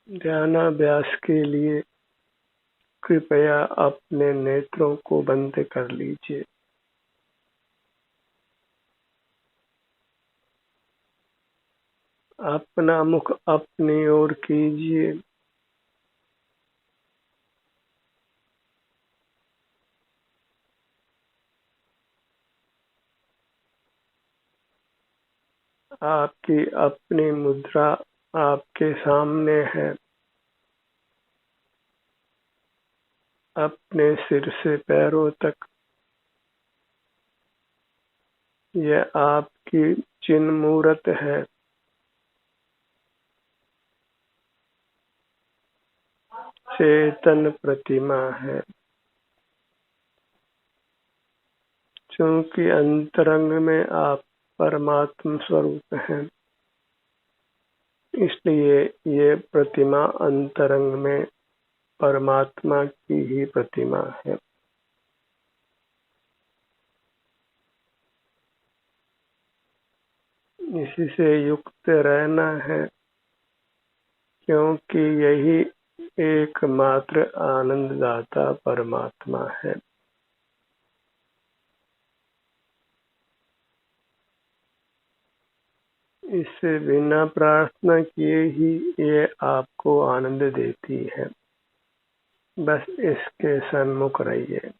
ध्यानाभ्यास के लिए कृपया अपने नेत्रों को बंद कर लीजिए। अपना मुख अपनी ओर कीजिए। आपकी अपनी मुद्रा आपके सामने है। अपने सिर से पैरों तक यह आपकी चिन्ह मूर्त है। चेतन प्रतिमा है। चूंकि अंतरंग में आप परमात्म स्वरूप हैं, इसलिए ये प्रतिमा अंतरंग में परमात्मा की ही प्रतिमा है। इसी से युक्त रहना है, क्योंकि यही एकमात्र आनंददाता परमात्मा है। इससे बिना प्रार्थना किए ही ये आपको आनंद देती है। बस इसके सन्मुख रहिए।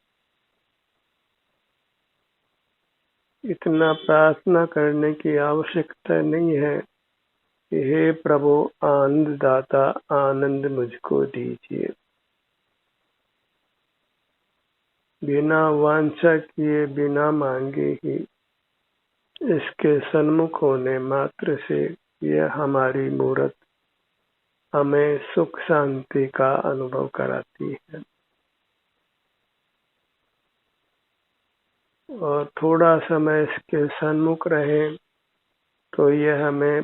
इतना प्रार्थना करने की आवश्यकता नहीं है कि हे प्रभु आनंददाता, आनंद मुझको दीजिए। बिना वांछा किए, बिना मांगे ही इसके सन्मुख होने मात्र से यह हमारी मूर्त हमें सुख शांति का अनुभव कराती है। और थोड़ा समय इसके सन्मुख रहे तो यह हमें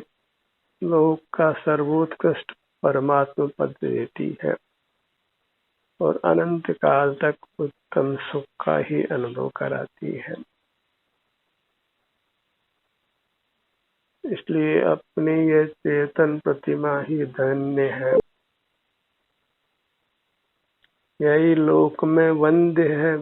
लोक का सर्वोत्कृष्ट परमात्मा पद देती है और अनंत काल तक उत्तम सुख का ही अनुभव कराती है। इसलिए अपनी ये चेतन प्रतिमा ही धन्य है। यही लोक में वंद्य है।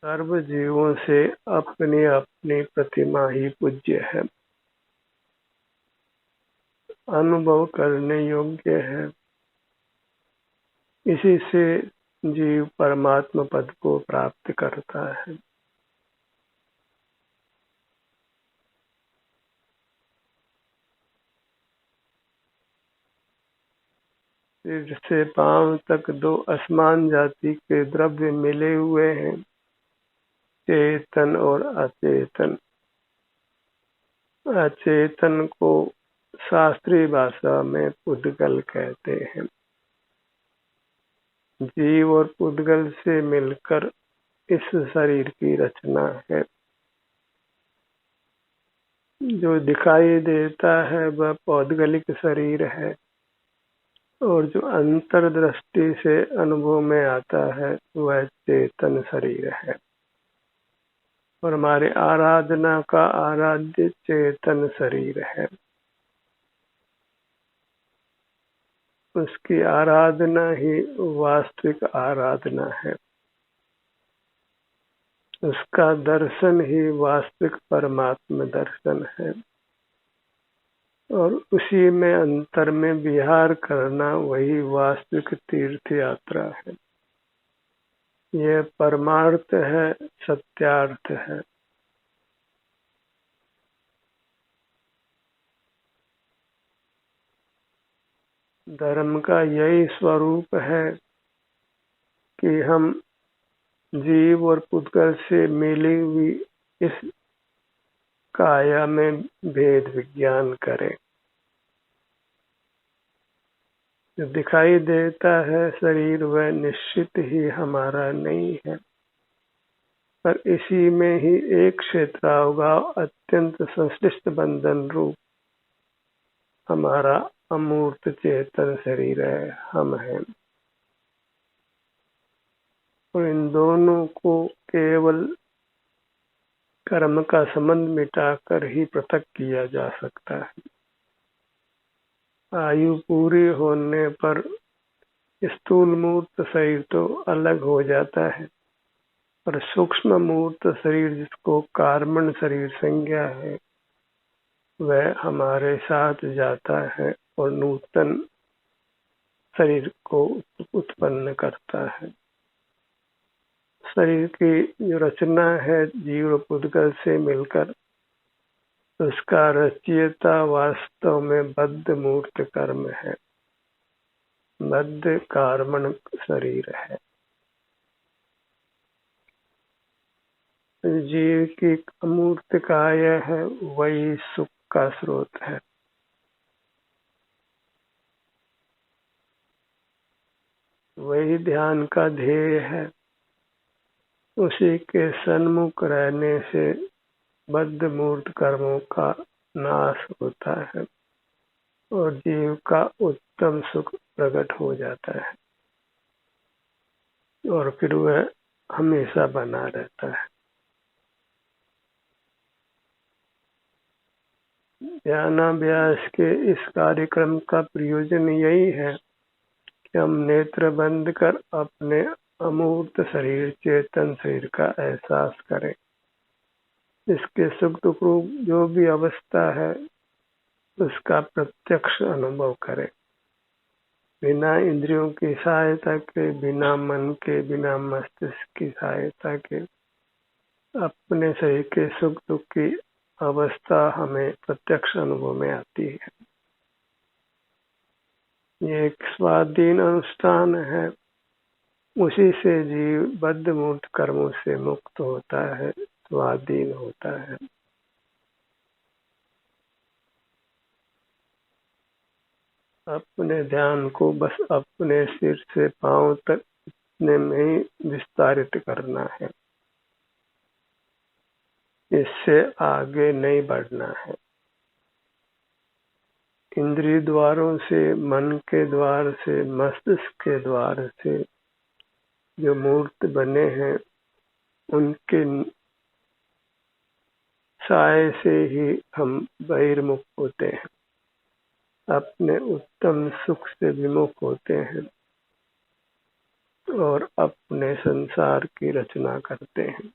सर्व जीवों से अपनी अपनी प्रतिमा ही पूज्य है, अनुभव करने योग्य है। इसी से जीव परमात्मा पद को प्राप्त करता है। सिर से पांव तक दो असमान जाति के द्रव्य मिले हुए हैं, चेतन और अचेतन। अचेतन को शास्त्रीय भाषा में पुद्गल कहते हैं। जीव और पुद्गल से मिलकर इस शरीर की रचना है। जो दिखाई देता है वह पौद्गलिक शरीर है, और जो अंतर्दृष्टि से अनुभव में आता है वह चेतन शरीर है। और हमारे आराधना का आराध्य चेतन शरीर है। उसकी आराधना ही वास्तविक आराधना है। उसका दर्शन ही वास्तविक परमात्मा दर्शन है। और उसी में अंतर में विहार करना वही वास्तविक तीर्थ यात्रा है। यह परमार्थ है, सत्यार्थ है। धर्म का यही स्वरूप है कि हम जीव और पुद्गल से मिली हुई इस काया में भेद विज्ञान करें। जो दिखाई देता है शरीर वह निश्चित ही हमारा नहीं है, पर इसी में ही एक क्षेत्रावगाव अत्यंत संश्लिष्ट बंधन रूप हमारा अमूर्त चेतन शरीर है, हम हैं। और इन दोनों को केवल कर्म का संबंध मिटाकर ही पृथक किया जा सकता है। आयु पूरी होने पर स्थूल मूर्त शरीर तो अलग हो जाता है, पर सूक्ष्म मूर्त शरीर जिसको कार्बन शरीर संज्ञा है वह हमारे साथ जाता है और नूतन शरीर को उत्पन्न करता है। शरीर की जो रचना है जीव पुद्गल से मिलकर, उसका रचयिता वास्तव में बद्ध मूर्त कर्म है, बद्ध कार्बन शरीर है। जीव की अमूर्त काय है, वही सुख का स्रोत है। वही ध्यान का ध्येय है। उसी के सन्मुख रहने से बद्ध मूर्त कर्मों का नाश होता है और जीव का उत्तम सुख प्रकट हो जाता है और फिर वह हमेशा बना रहता है। ध्यानाभ्यास के इस कार्यक्रम का प्रयोजन यही है कि हम नेत्र बंद कर अपने अमूर्त शरीर चेतन शरीर का एहसास करें। इसके सुख दुख रूप जो भी अवस्था है उसका प्रत्यक्ष अनुभव करें, बिना इंद्रियों की सहायता के, बिना मन के, बिना मस्तिष्क की सहायता के अपने शरीर के सुख दुख की अवस्था हमें प्रत्यक्ष अनुभव में आती है। ये एक स्वाधीन अनुष्ठान है। उसी से जीव बद्ध मूर्त कर्मों से मुक्त होता है, स्वाधीन होता है। अपने ध्यान को बस अपने सिर से पांव तक इतने में ही विस्तारित करना है, इससे आगे नहीं बढ़ना है। इंद्रिय द्वारों से, मन के द्वार से, मस्तिष्क के द्वार से जो मूर्त बने हैं उनके साय से ही हम बहिर्मुख होते हैं, अपने उत्तम सुख से विमुख होते हैं और अपने संसार की रचना करते हैं।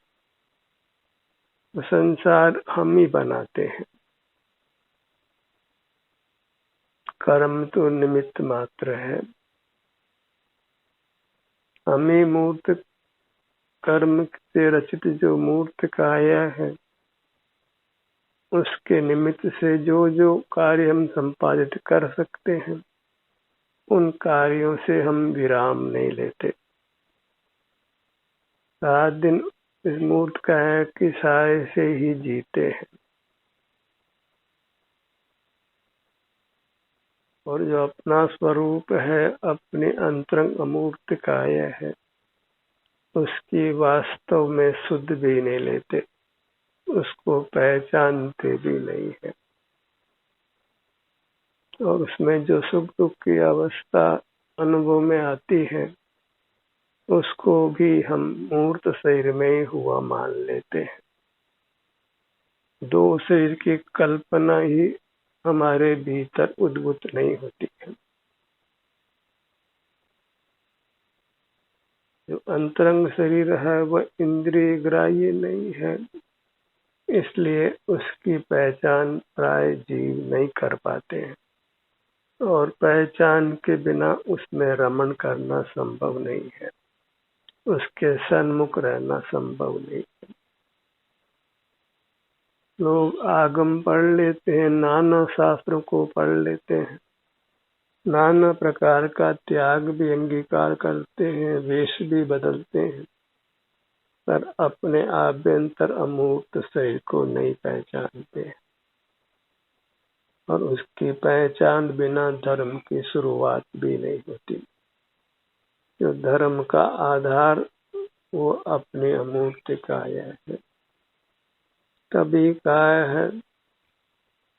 संसार हम ही बनाते हैं, कर्म तो निमित्त मात्र है। हम ही मूर्त कर्म से रचित जो मूर्त काया है उसके निमित्त से जो जो कार्य हम संपादित कर सकते हैं उन कार्यों से हम विराम नहीं लेते। रात दिन इस मूर्त काया की सहाय से ही जीते हैं और जो अपना स्वरूप है, अपने अंतरंग अमूर्त काया है, उसकी वास्तव में सुध भी नहीं लेते, उसको पहचानते भी नहीं है और उसमें जो सुख दुख की अवस्था अनुभव में आती है उसको भी हम मूर्त शरीर में ही हुआ मान लेते हैं। दो शरीर की कल्पना ही हमारे भीतर उद्भूत नहीं होती है। जो अंतरंग शरीर है वह इंद्रिय ग्राह्य नहीं है, इसलिए उसकी पहचान प्राय जीव नहीं कर पाते हैं और पहचान के बिना उसमें रमण करना संभव नहीं है, उसके सन्मुख रहना संभव नहीं है। लोग आगम पढ़ लेते हैं, नाना शास्त्रों को पढ़ लेते हैं, नाना प्रकार का त्याग भी अंगीकार करते हैं, वेश भी बदलते हैं, पर अपने आभ्यंतर अमूर्त शरीर को नहीं पहचानते और उसकी पहचान बिना धर्म की शुरुआत भी नहीं होती। जो धर्म का आधार वो अपने अमूर्त काया है। तभी कहा है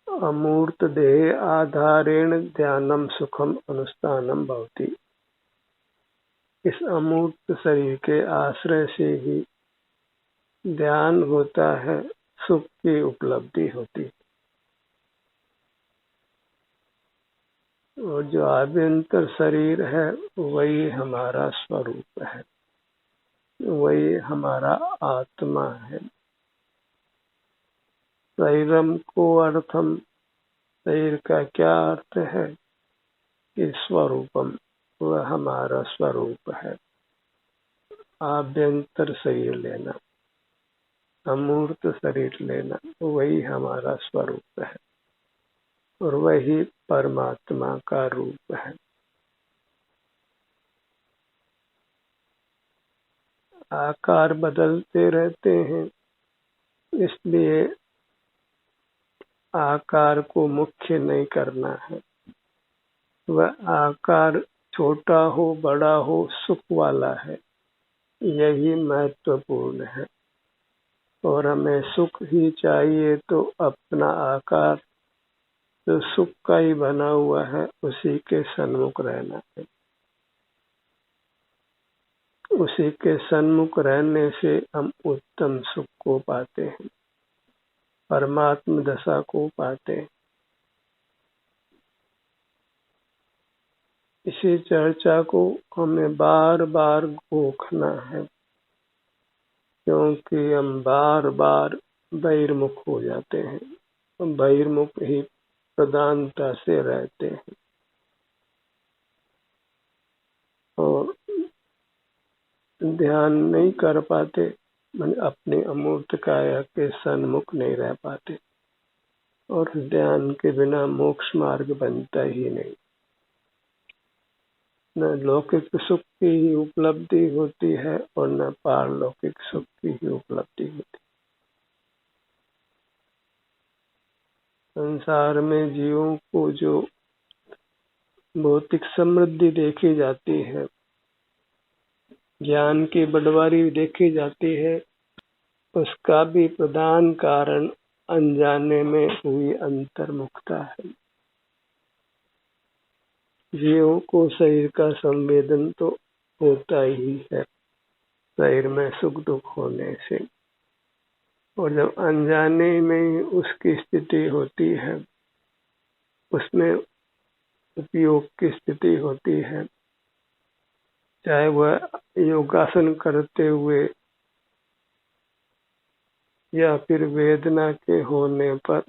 अमूर्त देह आधारेण ध्यानम सुखम अनुष्ठानम भवति। इस अमूर्त शरीर के आश्रय से ही ध्यान होता है सुख की उपलब्धि होती है। और जो आभ्यंतर शरीर है वही हमारा स्वरूप है, वही हमारा आत्मा है। शरीरम को अर्थम, शरीर का क्या अर्थ है कि स्वरूपम, वह हमारा स्वरूप है। आभ्यंतर शरीर लेना, अमूर्त शरीर लेना, वही हमारा स्वरूप है और वही परमात्मा का रूप है। आकार बदलते रहते हैं, इसलिए आकार को मुख्य नहीं करना है। वह आकार छोटा हो बड़ा हो, सुख वाला है, यही महत्वपूर्ण है। और हमें सुख ही चाहिए तो अपना आकार जो सुख का ही बना हुआ है उसी के सन्मुख रहना है। उसी के सन्मुख रहने से हम उत्तम सुख को पाते हैं, परमात्म दशा को पाते हैं। इसी चर्चा को हमें बार बार घोखना है, क्योंकि हम बार बार बहिर्मुख हो जाते हैं, हम बहिर्मुख ही प्रधानता से रहते हैं और ध्यान नहीं कर पाते, अपने अमूर्त काया के सन्मुख नहीं रह पाते। और ध्यान के बिना मोक्ष मार्ग बनता ही नहीं। न लौकिक सुख की ही उपलब्धि होती है और न पारलौकिक सुख की ही उपलब्धि होती है। संसार में जीवों को जो भौतिक समृद्धि देखी जाती है, ज्ञान की बढ़वारी देखी जाती है, उसका भी प्रधान कारण अनजाने में हुई अंतर्मुखता है। जीवों को शरीर का संवेदन तो होता ही है, शरीर में सुख दुख होने से। और जब अनजाने में उसकी स्थिति होती है, उसमें उपयोग की स्थिति होती है, चाहे वह योगासन करते हुए या फिर वेदना के होने पर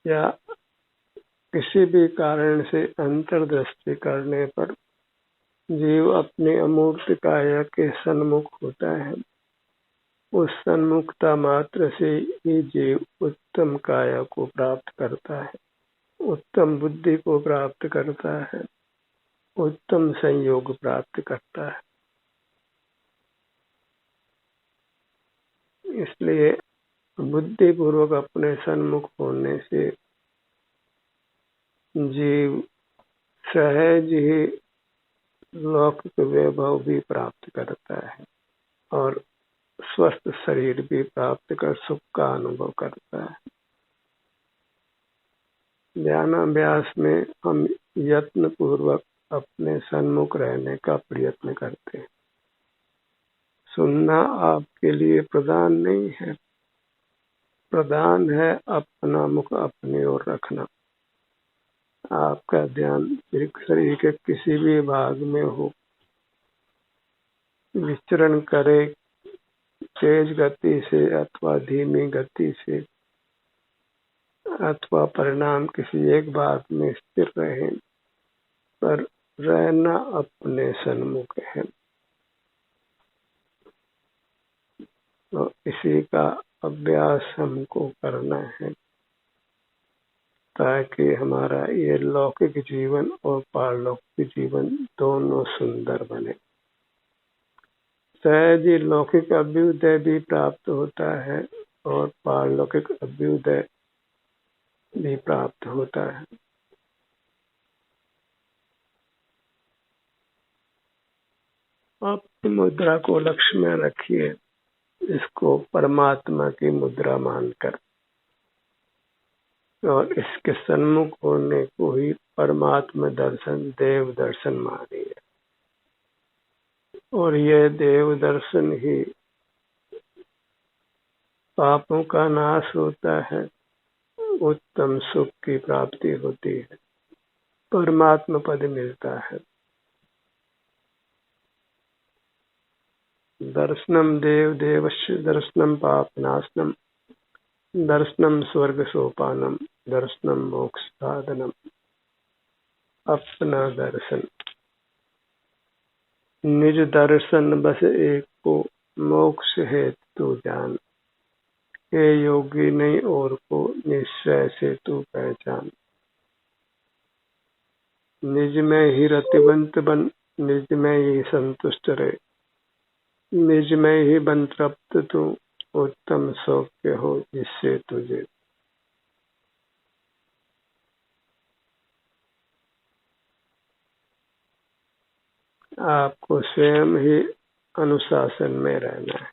या किसी भी कारण से अंतर्दृष्टि करने पर जीव अपने अमूर्त काया के सन्मुख होता है। उस सन्मुखता मात्र से ही जीव उत्तम काया को प्राप्त करता है, उत्तम बुद्धि को प्राप्त करता है, उत्तम संयोग प्राप्त करता है। इसलिए बुद्धिपूर्वक अपने सन्मुख होने से जीव सहज ही लौकिक वैभव भी प्राप्त करता है और स्वस्थ शरीर भी प्राप्त कर सुख का अनुभव करता है। ध्यानाभ्यास में हम यत्न पूर्वक अपने सन्मुख रहने का प्रयत्न करते हैं। सुनना आपके लिए प्रधान नहीं है, प्रधान है अपना मुख अपनी ओर रखना। आपका ध्यान शरीर के किसी भी भाग में हो, विचरण करे, तेज गति से अथवा धीमी गति से, अथवा परिणाम किसी एक भाग में स्थिर रहे, पर रहना अपने सन्मुख है। तो इसी का अभ्यास हमको करना है ताकि हमारा ये लौकिक जीवन और पारलौकिक जीवन दोनों सुंदर बने। सहज ही लौकिक अभ्युदय भी प्राप्त होता है और पारलौकिक अभ्युदय भी प्राप्त होता है। अपनी मुद्रा को लक्ष्य में रखिए, इसको परमात्मा की मुद्रा मानकर, और इसके सन्मुख होने को ही परमात्मा दर्शन, देव दर्शन मानिए। और यह देव दर्शन ही पापों का नाश होता है, उत्तम सुख की प्राप्ति होती है, परमात्मा पद मिलता है। दर्शनम देव देवस्य दर्शनम पापनाशनम, दर्शनम स्वर्ग सोपानम, दर्शनम मोक्ष साधनम। अपना दर्शन, निज दर्शन बस एक को, मोक्ष हेतु जान। हे योगी नहीं और को, निश्चय से तू पहचान। निज में ही रतिवंत बन, निज में ही संतुष्ट रहे, निज में ही बन तृप्त तू, उत्तम सौख्य हो जिससे तुझे। आपको स्वयं ही अनुशासन में रहना है,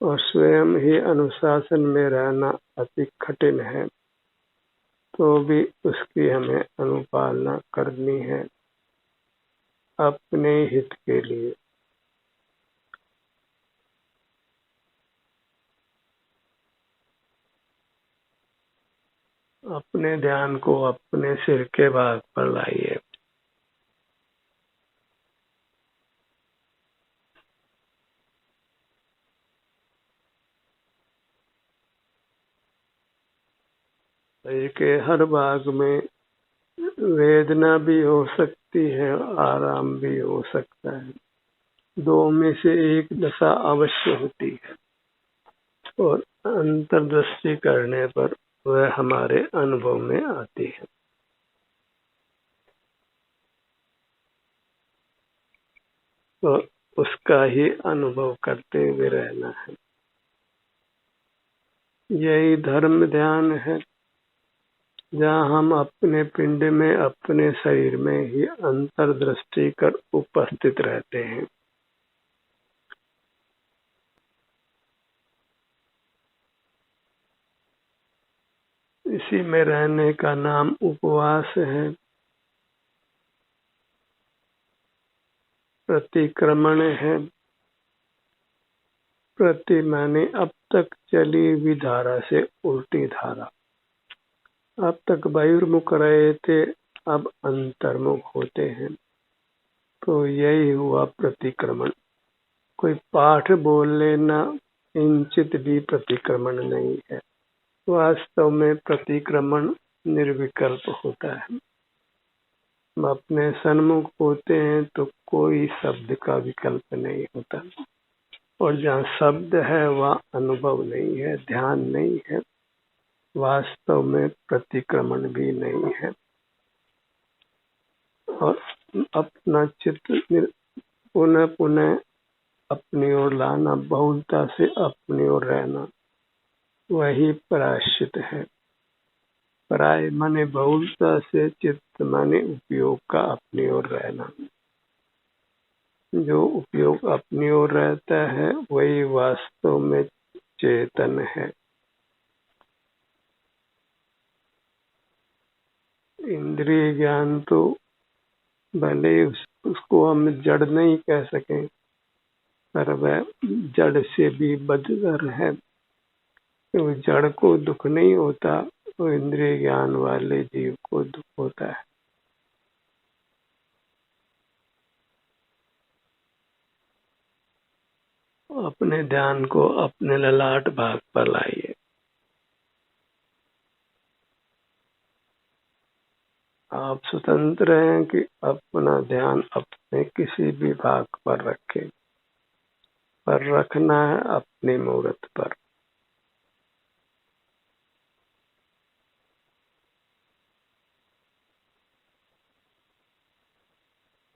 और स्वयं ही अनुशासन में रहना अति कठिन है, तो भी उसकी हमें अनुपालना करनी है अपने हित के लिए। अपने ध्यान को अपने सिर के भाग पर लाइए। शरीर के हर भाग में वेदना भी हो सकती है, आराम भी हो सकता है, दो में से एक दशा अवश्य होती है, और अंतर्दृष्टि करने पर वह हमारे अनुभव में आती है। तो उसका ही अनुभव करते हुए रहना है। यही धर्म ध्यान है, जहाँ हम अपने पिंड में, अपने शरीर में ही अंतर्दृष्टि कर उपस्थित रहते हैं। इसी में रहने का नाम उपवास है। प्रतिक्रमण है। प्रति माने अब तक चली हुई धारा से उल्टी धारा। अब तक बहिर्मुख रहे थे, अब अंतर्मुख होते हैं, तो यही हुआ प्रतिक्रमण। कोई पाठ बोल लेना इंचित भी प्रतिक्रमण नहीं है। वास्तव में प्रतिक्रमण निर्विकल्प होता है। हम अपने सन्मुख होते हैं तो कोई शब्द का विकल्प नहीं होता, और जहाँ शब्द है वहाँ अनुभव नहीं है, ध्यान नहीं है, वास्तव में प्रतिक्रमण भी नहीं है। और अपना चित्त पुनः पुनः अपनी ओर लाना, बहुलता से अपनी ओर रहना, वही प्रायश्चित है। प्राय माने बहुलता से, चित्त माने उपयोग का अपनी ओर रहना। जो उपयोग अपनी ओर रहता है वही वास्तव में चेतन है। इंद्रिय ज्ञान तो भले उसको हम जड़ नहीं कह सकें, पर वह जड़ से भी बदतर है। तो जड़ को दुख नहीं होता, तो इंद्रिय ज्ञान वाले जीव को दुख होता है। अपने ध्यान को अपने ललाट भाग पर लाइए। आप स्वतंत्र हैं कि अपना ध्यान अपने किसी भी भाग पर रखें, पर रखना है अपने मुहूर्त पर।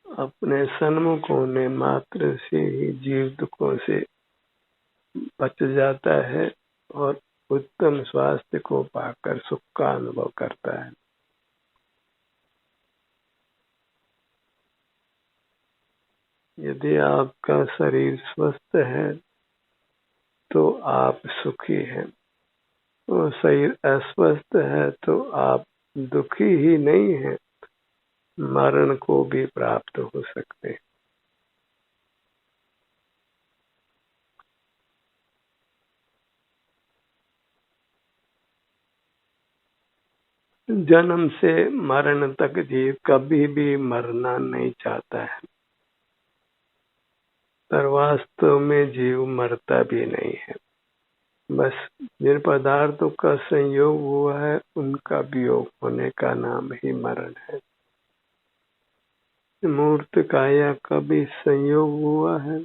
अपने सन्मुख होने मात्र से ही जीव दुखों से बच जाता है और उत्तम स्वास्थ्य को पाकर सुख का अनुभव करता है। यदि आपका शरीर स्वस्थ है तो आप सुखी हैं, और शरीर अस्वस्थ है तो आप दुखी ही नहीं हैं, मरण को भी प्राप्त हो सकते हैं। जन्म से मरण तक जीव कभी भी मरना नहीं चाहता है, पर वास्तव में जीव मरता भी नहीं है। बस जिन पदार्थों का संयोग हुआ है उनका वियोग होने का नाम ही मरण है। मूर्त काया का भी संयोग हुआ है,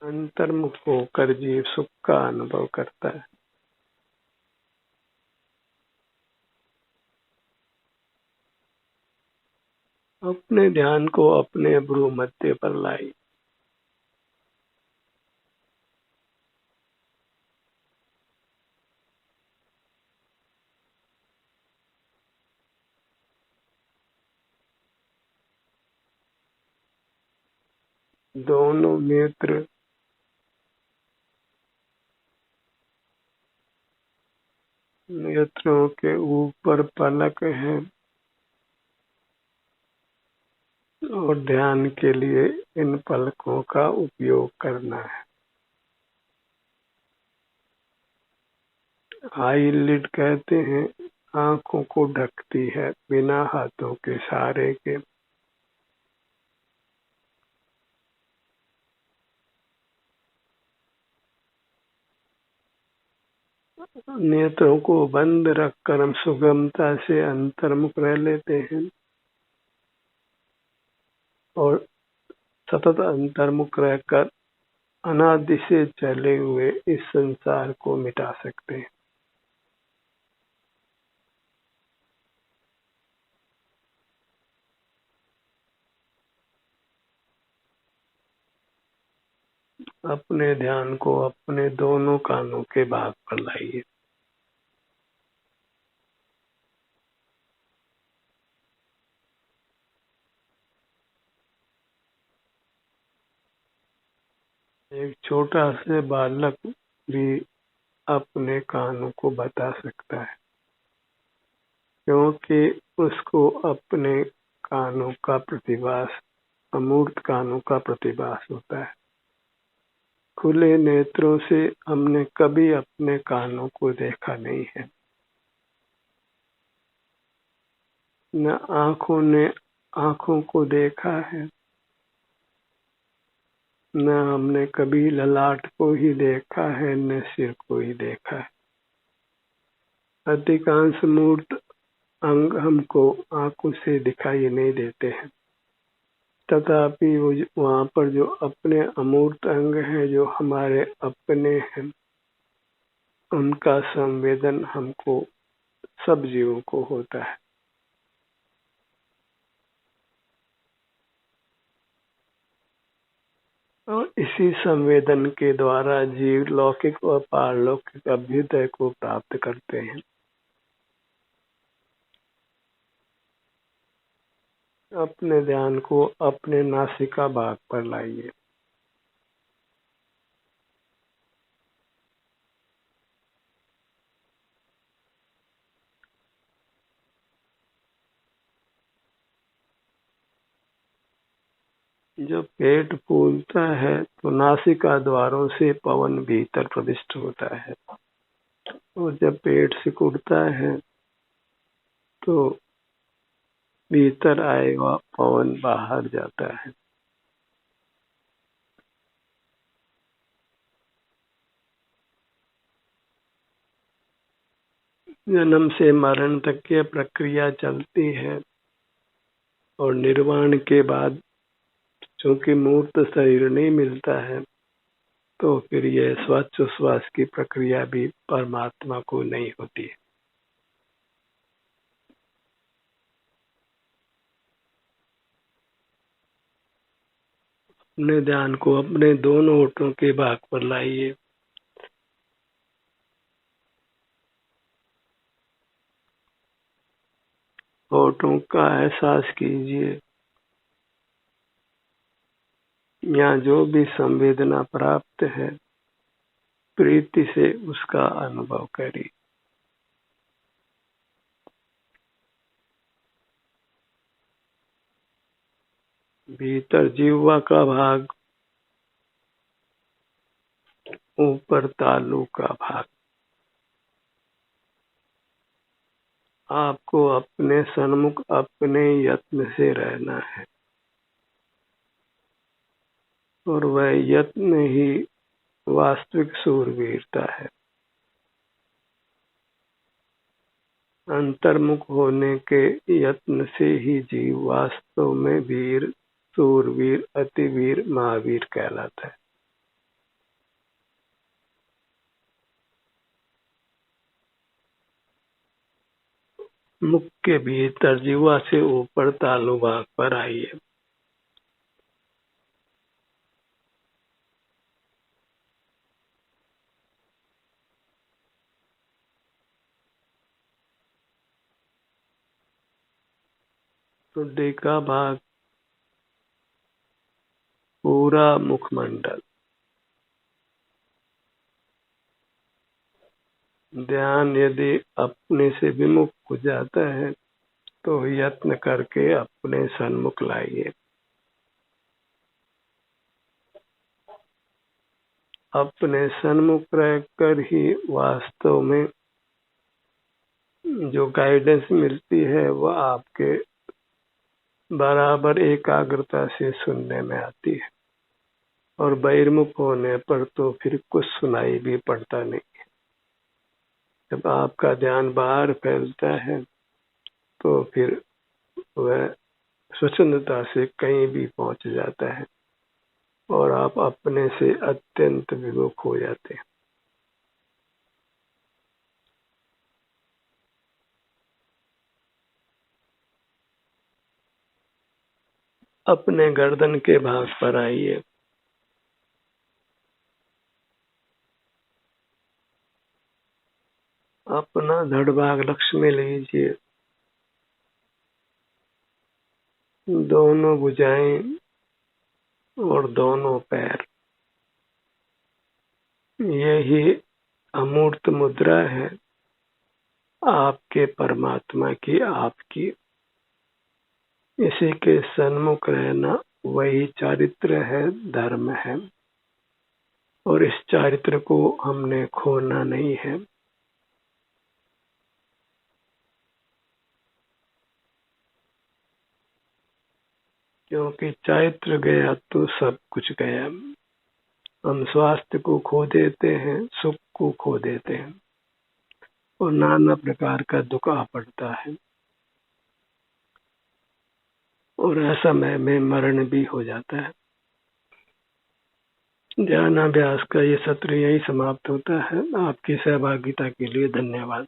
अंतर्मुख होकर जीव सुख का अनुभव करता है। अपने ध्यान को अपने भ्रू मध्य पर लाई। दोनों नेत्रों के ऊपर पलक है और ध्यान के लिए इन पलकों का उपयोग करना है। आईलिड कहते हैं आंखों को ढकती है बिना हाथों के सहारे के। नेत्रों को बंद रखकर हम सुगमता से अंतर्मुख रह लेते हैं और सतत अंतर्मुख रहकर अनादि से चले हुए इस संसार को मिटा सकते हैं। अपने ध्यान को अपने दोनों कानों के भाग पर लाइए। एक छोटा से बालक भी अपने कानों को बता सकता है, क्योंकि उसको अपने कानों का प्रतिभास, अमूर्त कानों का प्रतिभास होता है। खुले नेत्रों से हमने कभी अपने कानों को देखा नहीं है, न आंखों ने आंखों को देखा है, न हमने कभी ललाट को ही देखा है, न सिर को ही देखा है। अधिकांश मूर्त अंग हमको आंखों से दिखाई नहीं देते हैं, तथापि वहाँ पर जो अपने अमूर्त अंग हैं, जो हमारे अपने हैं, उनका संवेदन हमको, सब जीवों को होता है। और इसी संवेदन के द्वारा जीव लौकिक और पारलौकिक अभ्युदय को प्राप्त करते हैं। अपने ध्यान को अपने नासिका भाग पर लाइए। जब पेट फूलता है तो नासिका द्वारों से पवन भीतर प्रविष्ट होता है, और जब पेट सिकुड़ता है तो भीतर आए हुआ पवन बाहर जाता है। जन्म से मरण तक की प्रक्रिया चलती है और निर्वाण के बाद चूंकि मूर्त शरीर नहीं मिलता है, तो फिर यह श्वासोच्छ्वास की प्रक्रिया भी परमात्मा को नहीं होती है। अपने ध्यान को अपने दोनों होठों के भाग पर लाइए। होठों का एहसास कीजिए। यहाँ जो भी संवेदना प्राप्त है, प्रीति से उसका अनुभव करिए। भीतर जिह्वा का भाग, ऊपर तालू का भाग। आपको अपने सन्मुख अपने यत्न से रहना है और वह यत्न ही वास्तविक शूरवीरता है। अंतर्मुख होने के यत्न से ही जीव वास्तव में वीर, शूरवीर, अतिवीर, महावीर कहलाता है। मुख के भीतर जीवा से ऊपर तालु भाग पर आइए। ठुड्डी का भाग, पूरा मुखमंडल। ध्यान यदि अपने से विमुख हो जाता है तो यत्न करके अपने सन्मुख लाइए। अपने सन्मुख रहकर ही वास्तव में जो गाइडेंस मिलती है वह आपके बराबर एकाग्रता से सुनने में आती है और बहिर्मुख होने पर तो फिर कुछ सुनाई भी पड़ता नहीं। जब आपका ध्यान बाहर फैलता है तो फिर वह स्वच्छंदता से कहीं भी पहुंच जाता है और आप अपने से अत्यंत विमुख हो जाते हैं। अपने गर्दन के भाग पर आइए। अपना धड़ भाग लक्ष्य में लीजिए। दोनों भुजाएं और दोनों पैर, यही अमूर्त मुद्रा है आपके परमात्मा की, आपकी। इसी के सन्मुख रहना वही चारित्र है, धर्म है और इस चारित्र को हमने खोना नहीं है। क्योंकि चारित्र गया तो सब कुछ गया। हम स्वास्थ्य को खो देते हैं, सुख को खो देते हैं और नाना प्रकार का दुख आ पड़ता है और असमय में मरण भी हो जाता है। ध्यानाभ्यास का ये सत्र यही समाप्त होता है। आपकी सहभागिता के लिए धन्यवाद।